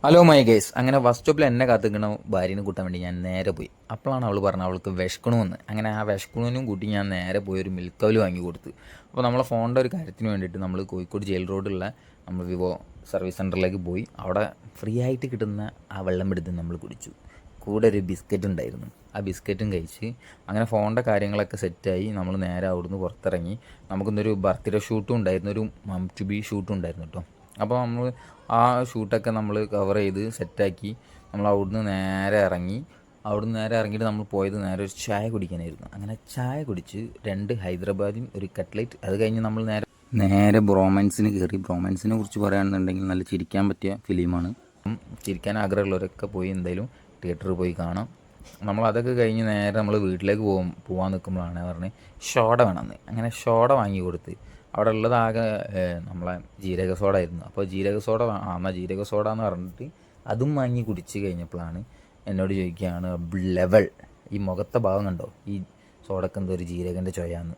Hello my guys, അങ്ങനെ bus സ്റ്റോപ്പിൽ എന്നെ കാത്തിക്കണ ഭാര്യനെ കൂട്ടാൻ വേണ്ടി ഞാൻ നേരെ പോയി. അപ്പോഴാണ് അവൾ പറഞ്ഞത് അവൾക്ക് വിശക്കണമെന്ന്. അങ്ങനെ ആ വിശക്കണനും കൂട്ടി ഞാൻ നേരെ പോയി ഒരു മിൽക്ക് കവൽ വാങ്ങി കൊടുത്തു. അപ്പോൾ നമ്മളെ ഫോണിൻ്റെ ഒരു കാര്യത്തിന് വേണ്ടിയിട്ട് നമ്മൾ കോഴിക്കോട് ജയിൽ റോഡുള്ള നമ്മൾ വിവോ സർവീസ് സെൻറ്ററിലേക്ക് പോയി. അവിടെ ഫ്രീ ആയിട്ട് കിട്ടുന്ന ആ വെള്ളം എടുത്ത് നമ്മൾ കുടിച്ചു. കൂടെ ഒരു ബിസ്ക്കറ്റ് ഉണ്ടായിരുന്നു. ആ ബിസ്ക്കറ്റും കഴിച്ച് അങ്ങനെ ഫോണിൻ്റെ കാര്യങ്ങളൊക്കെ സെറ്റായി നമ്മൾ നേരെ അവിടുന്ന് പുറത്തിറങ്ങി. നമുക്കിന്നൊരു ബർത്ത്ഡേ ഷൂട്ടും ഉണ്ടായിരുന്നു, ഒരു മം ടു ബി ഷൂട്ടും ഉണ്ടായിരുന്നു കേട്ടോ. അപ്പോൾ നമ്മൾ ആ ഷൂട്ടൊക്കെ നമ്മൾ കവർ ചെയ്ത് സെറ്റാക്കി നമ്മൾ അവിടുന്ന് നേരെ ഇറങ്ങി. അവിടുന്ന് നേരെ ഇറങ്ങിയിട്ട് നമ്മൾ പോയത് നേരെ ഒരു ചായ കുടിക്കാനായിരുന്നു. അങ്ങനെ ചായ കുടിച്ച് 2 ഹൈദരാബാദിയും ഒരു കട്ട്ലേറ്റ്. അത് കഴിഞ്ഞ് നമ്മൾ നേരെ ബ്രോമൻസിന് കയറി. ബ്രോമൻസിനെ കുറിച്ച് പറയുകയാണെന്നുണ്ടെങ്കിൽ നല്ല ചിരിക്കാൻ പറ്റിയ ഫിലിമാണ്. ചിരിക്കാൻ ആഗ്രഹമുള്ളവരൊക്കെ പോയി എന്തായാലും തിയേറ്ററിൽ പോയി കാണാം. നമ്മൾ അതൊക്കെ കഴിഞ്ഞ് നേരെ നമ്മൾ വീട്ടിലേക്ക് പോകാൻ നിൽക്കുമ്പോഴാണ് പറഞ്ഞ് ഷോഡ വേണമെന്ന്. അങ്ങനെ ഷോഡ വാങ്ങി കൊടുത്ത്. അവിടെ ഉള്ളതാകെ നമ്മളെ ജീരക സോഡ ആയിരുന്നു. അപ്പോൾ ജീരക സോഡ എന്നാൽ ജീരക സോഡ എന്ന് പറഞ്ഞിട്ട് അതും വാങ്ങി കുടിച്ച് കഴിഞ്ഞപ്പോഴാണ് എന്നോട് ചോദിക്കുകയാണ് ലെവൽ ഈ മുഖത്തെ ഭാഗം കണ്ടോ, ഈ സോഡക്ക് എന്തോ ഒരു ജീരകൻ്റെ ചൊയാന്ന്.